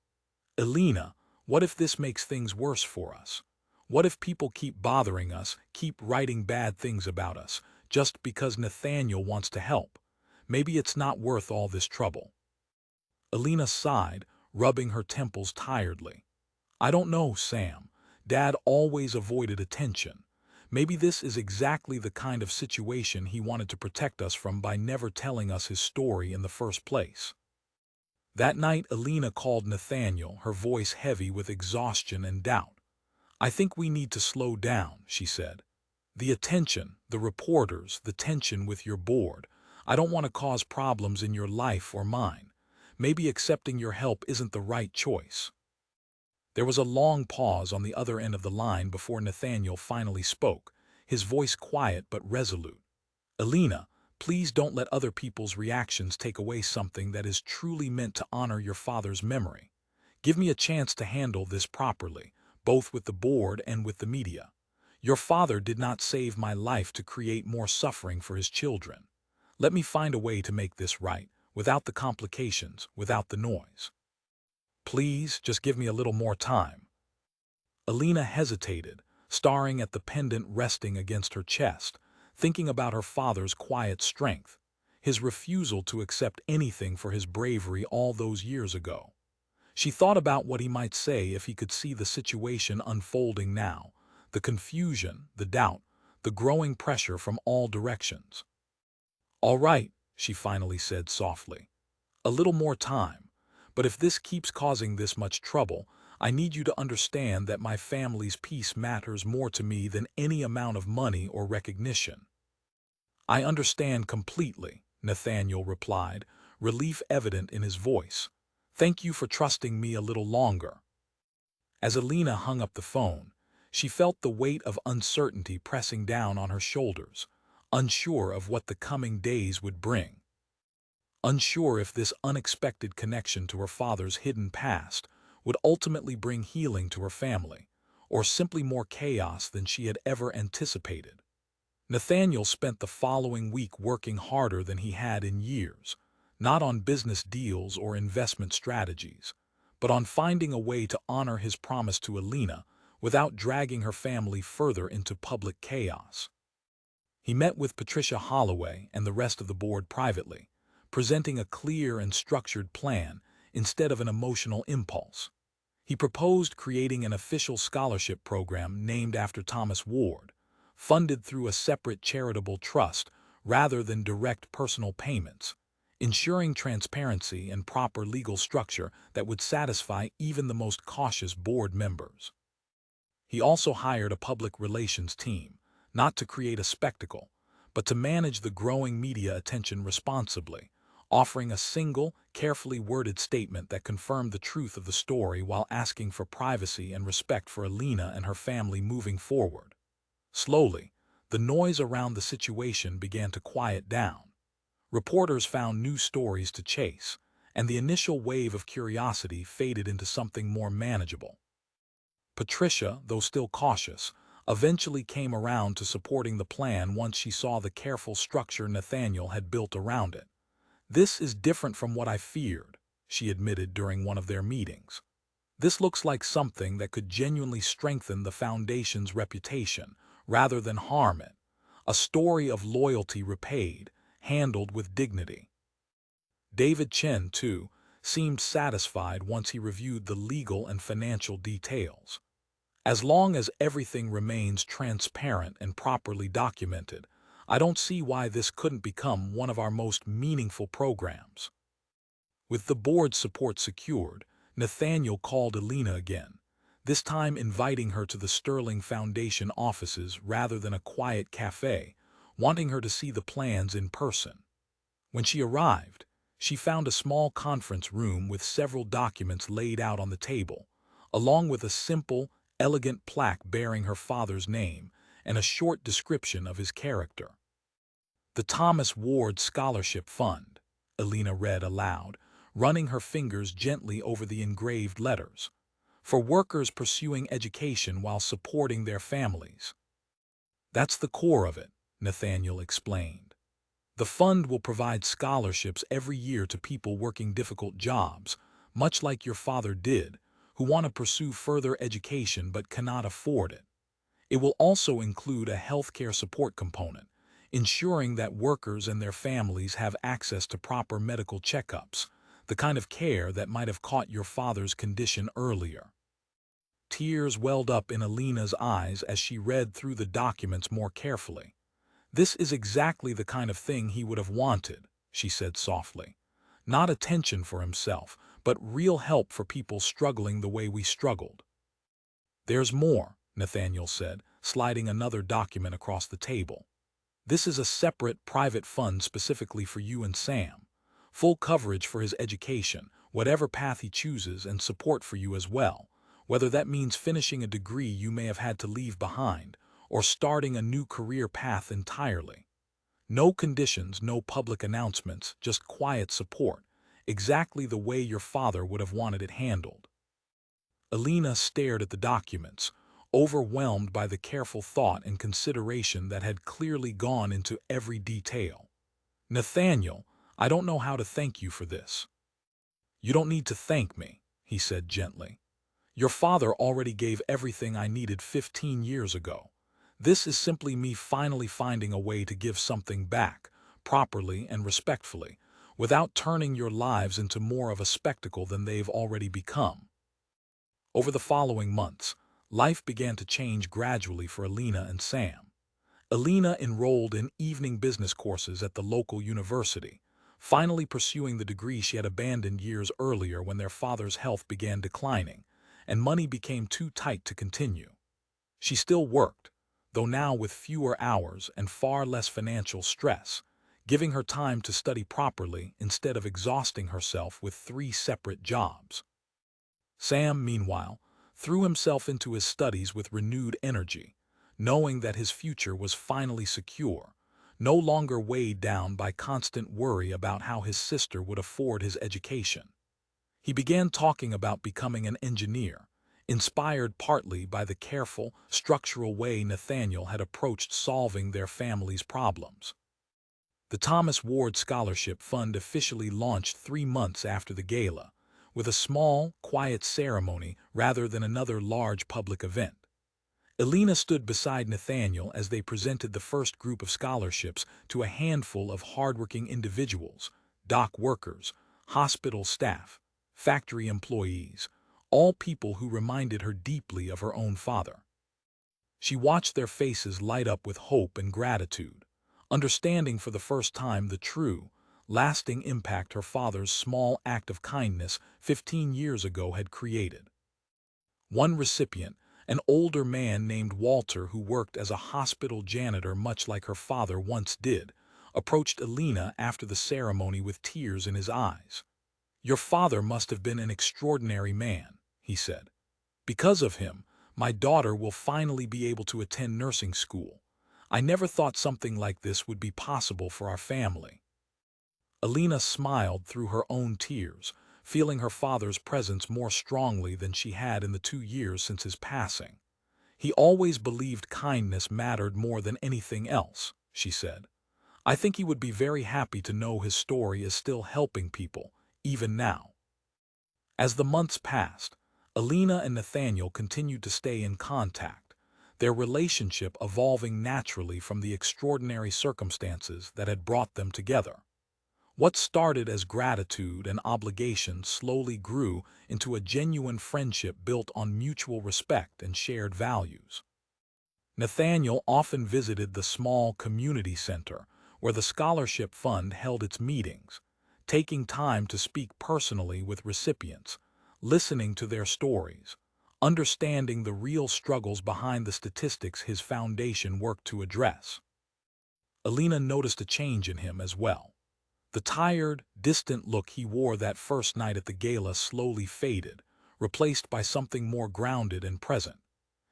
S1: "Alina, what if this makes things worse for us? What if people keep bothering us, keep writing bad things about us, just because Nathaniel wants to help? Maybe it's not worth all this trouble." Alina sighed, rubbing her temples tiredly. "I don't know, Sam. Dad always avoided attention. Maybe this is exactly the kind of situation he wanted to protect us from by never telling us his story in the first place." That night, Alina called Nathaniel, her voice heavy with exhaustion and doubt. "I think we need to slow down," she said. "The attention, the reporters, the tension with your board. I don't want to cause problems in your life or mine. Maybe accepting your help isn't the right choice." There was a long pause on the other end of the line before Nathaniel finally spoke, his voice quiet but resolute. "Alina, please don't let other people's reactions take away something that is truly meant to honor your father's memory. Give me a chance to handle this properly, both with the board and with the media. Your father did not save my life to create more suffering for his children. Let me find a way to make this right, without the complications, without the noise. Please, just give me a little more time." Alina hesitated, staring at the pendant resting against her chest, thinking about her father's quiet strength, his refusal to accept anything for his bravery all those years ago. She thought about what he might say if he could see the situation unfolding now, the confusion, the doubt, the growing pressure from all directions. "All right," she finally said softly. "A little more time. But if this keeps causing this much trouble, I need you to understand that my family's peace matters more to me than any amount of money or recognition." "I understand completely," Nathaniel replied, relief evident in his voice. "Thank you for trusting me a little longer." As Alina hung up the phone, she felt the weight of uncertainty pressing down on her shoulders, unsure of what the coming days would bring. Unsure if this unexpected connection to her father's hidden past would ultimately bring healing to her family, or simply more chaos than she had ever anticipated. Nathaniel spent the following week working harder than he had in years, not on business deals or investment strategies, but on finding a way to honor his promise to Alina without dragging her family further into public chaos. He met with Patricia Holloway and the rest of the board privately, presenting a clear and structured plan instead of an emotional impulse. He proposed creating an official scholarship program named after Thomas Ward, funded through a separate charitable trust rather than direct personal payments, ensuring transparency and proper legal structure that would satisfy even the most cautious board members. He also hired a public relations team, not to create a spectacle, but to manage the growing media attention responsibly, offering a single, carefully worded statement that confirmed the truth of the story while asking for privacy and respect for Alina and her family moving forward. Slowly, the noise around the situation began to quiet down. Reporters found new stories to chase, and the initial wave of curiosity faded into something more manageable. Patricia, though still cautious, eventually came around to supporting the plan once she saw the careful structure Nathaniel had built around it. "This is different from what I feared," she admitted during one of their meetings. "This looks like something that could genuinely strengthen the foundation's reputation, rather than harm it. A story of loyalty repaid, handled with dignity." David Chen, too, seemed satisfied once he reviewed the legal and financial details. "As long as everything remains transparent and properly documented, I don't see why this couldn't become one of our most meaningful programs." With the board's support secured, Nathaniel called Alina again, this time inviting her to the Sterling Foundation offices rather than a quiet cafe, wanting her to see the plans in person. When she arrived, she found a small conference room with several documents laid out on the table, along with a simple, elegant plaque bearing her father's name and a short description of his character. "The Thomas Ward Scholarship Fund," Alina read aloud, running her fingers gently over the engraved letters, "for workers pursuing education while supporting their families." "That's the core of it," Nathaniel explained. "The fund will provide scholarships every year to people working difficult jobs, much like your father did, who want to pursue further education but cannot afford it. It will also include a healthcare support component, ensuring that workers and their families have access to proper medical checkups, the kind of care that might have caught your father's condition earlier." Tears welled up in Alina's eyes as she read through the documents more carefully. "This is exactly the kind of thing he would have wanted," she said softly. "Not attention for himself, but real help for people struggling the way we struggled." "There's more," Nathaniel said, sliding another document across the table. "This is a separate, private fund specifically for you and Sam. Full coverage for his education, whatever path he chooses, and support for you as well, whether that means finishing a degree you may have had to leave behind, or starting a new career path entirely. No conditions, no public announcements, just quiet support, exactly the way your father would have wanted it handled." Alina stared at the documents, overwhelmed by the careful thought and consideration that had clearly gone into every detail. "Nathaniel, I don't know how to thank you for this." "You don't need to thank me," he said gently. "Your father already gave everything I needed 15 years ago. This is simply me finally finding a way to give something back, properly and respectfully, without turning your lives into more of a spectacle than they've already become." Over the following months, life began to change gradually for Alina and Sam. Alina enrolled in evening business courses at the local university, finally pursuing the degree she had abandoned years earlier when their father's health began declining, and money became too tight to continue. She still worked, though now with fewer hours and far less financial stress, giving her time to study properly instead of exhausting herself with 3 separate jobs. Sam, meanwhile, threw himself into his studies with renewed energy, knowing that his future was finally secure, no longer weighed down by constant worry about how his sister would afford his education. He began talking about becoming an engineer, inspired partly by the careful, structural way Nathaniel had approached solving their family's problems. The Thomas Ward Scholarship Fund officially launched 3 months after the gala, with a small, quiet ceremony rather than another large public event. Alina stood beside Nathaniel as they presented the first group of scholarships to a handful of hardworking individuals, dock workers, hospital staff, factory employees, all people who reminded her deeply of her own father. She watched their faces light up with hope and gratitude, understanding for the first time the true, lasting impact her father's small act of kindness 15 years ago had created. One recipient, an older man named Walter who worked as a hospital janitor much like her father once did, approached Alina after the ceremony with tears in his eyes. "Your father must have been an extraordinary man," he said. "Because of him, my daughter will finally be able to attend nursing school. I never thought something like this would be possible for our family." Alina smiled through her own tears, feeling her father's presence more strongly than she had in the 2 years since his passing. "He always believed kindness mattered more than anything else," she said. "I think he would be very happy to know his story is still helping people, even now." As the months passed, Alina and Nathaniel continued to stay in contact, their relationship evolving naturally from the extraordinary circumstances that had brought them together. What started as gratitude and obligation slowly grew into a genuine friendship built on mutual respect and shared values. Nathaniel often visited the small community center where the scholarship fund held its meetings, taking time to speak personally with recipients, listening to their stories, understanding the real struggles behind the statistics his foundation worked to address. Alina noticed a change in him as well. The tired, distant look he wore that first night at the gala slowly faded, replaced by something more grounded and present.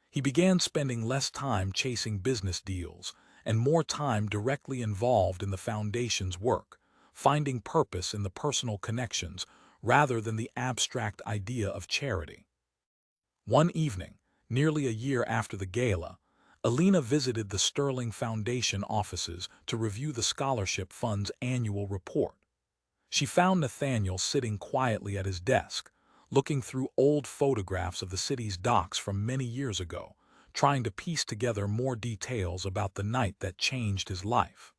S1: He began spending less time chasing business deals and more time directly involved in the foundation's work, finding purpose in the personal connections rather than the abstract idea of charity. One evening, nearly a year after the gala, Alina visited the Sterling Foundation offices to review the scholarship fund's annual report. She found Nathaniel sitting quietly at his desk, looking through old photographs of the city's docks from many years ago, trying to piece together more details about the night that changed his life.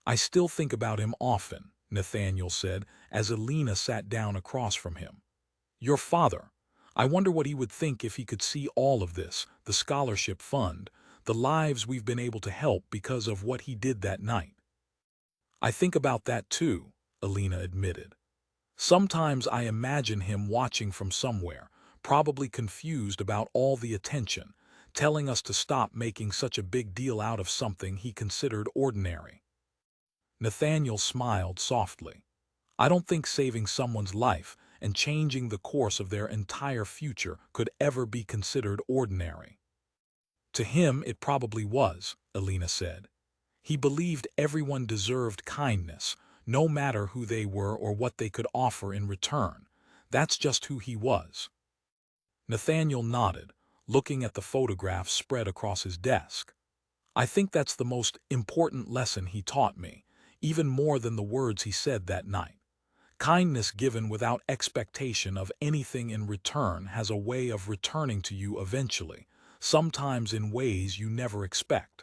S1: "I still think about him often," Nathaniel said as Alina sat down across from him. "Your father. I wonder what he would think if he could see all of this, the scholarship fund, the lives we've been able to help because of what he did that night." "I think about that too," Alina admitted. "Sometimes I imagine him watching from somewhere, probably confused about all the attention, telling us to stop making such a big deal out of something he considered ordinary." Nathaniel smiled softly. "I don't think saving someone's life and changing the course of their entire future could ever be considered ordinary." "To him it probably was," Alina said. "He believed everyone deserved kindness, no matter who they were or what they could offer in return. That's just who he was." Nathaniel nodded, looking at the photographs spread across his desk. "I think that's the most important lesson he taught me, even more than the words he said that night. Kindness given without expectation of anything in return has a way of returning to you eventually, sometimes in ways you never expect."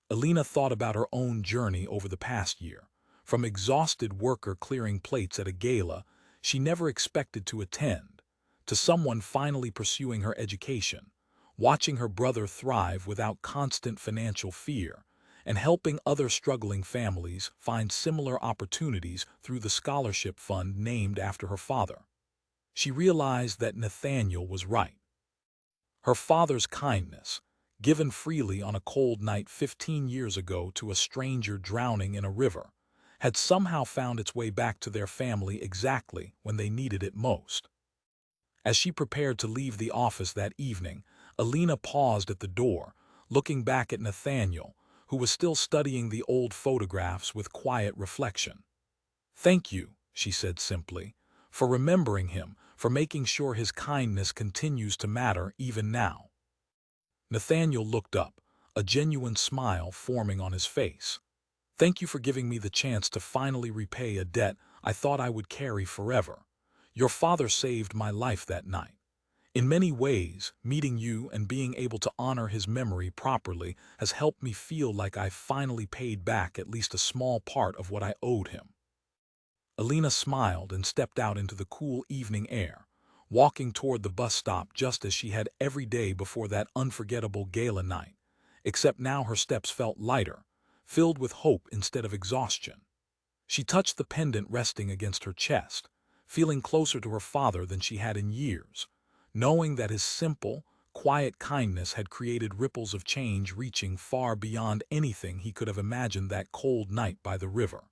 S1: Alina thought about her own journey over the past year. From exhausted worker clearing plates at a gala she never expected to attend, to someone finally pursuing her education, watching her brother thrive without constant financial fear, and helping other struggling families find similar opportunities through the scholarship fund named after her father. She realized that Nathaniel was right. Her father's kindness, given freely on a cold night 15 years ago to a stranger drowning in a river, had somehow found its way back to their family exactly when they needed it most. As she prepared to leave the office that evening, Alina paused at the door, looking back at Nathaniel, who was still studying the old photographs with quiet reflection. "Thank you," she said simply, "for remembering him, for making sure his kindness continues to matter even now." Nathaniel looked up, a genuine smile forming on his face. "Thank you for giving me the chance to finally repay a debt I thought I would carry forever. Your father saved my life that night. In many ways, meeting you and being able to honor his memory properly has helped me feel like I've finally paid back at least a small part of what I owed him." Alina smiled and stepped out into the cool evening air, walking toward the bus stop just as she had every day before that unforgettable gala night, except now her steps felt lighter, filled with hope instead of exhaustion. She touched the pendant resting against her chest, feeling closer to her father than she had in years, knowing that his simple, quiet kindness had created ripples of change reaching far beyond anything he could have imagined that cold night by the river.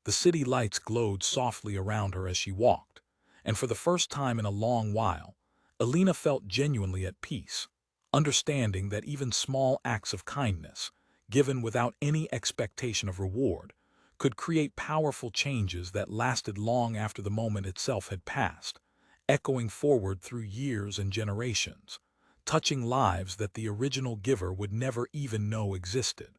S1: The city lights glowed softly around her as she walked, and for the first time in a long while, Alina felt genuinely at peace, understanding that even small acts of kindness, given without any expectation of reward, could create powerful changes that lasted long after the moment itself had passed, echoing forward through years and generations, touching lives that the original giver would never even know existed.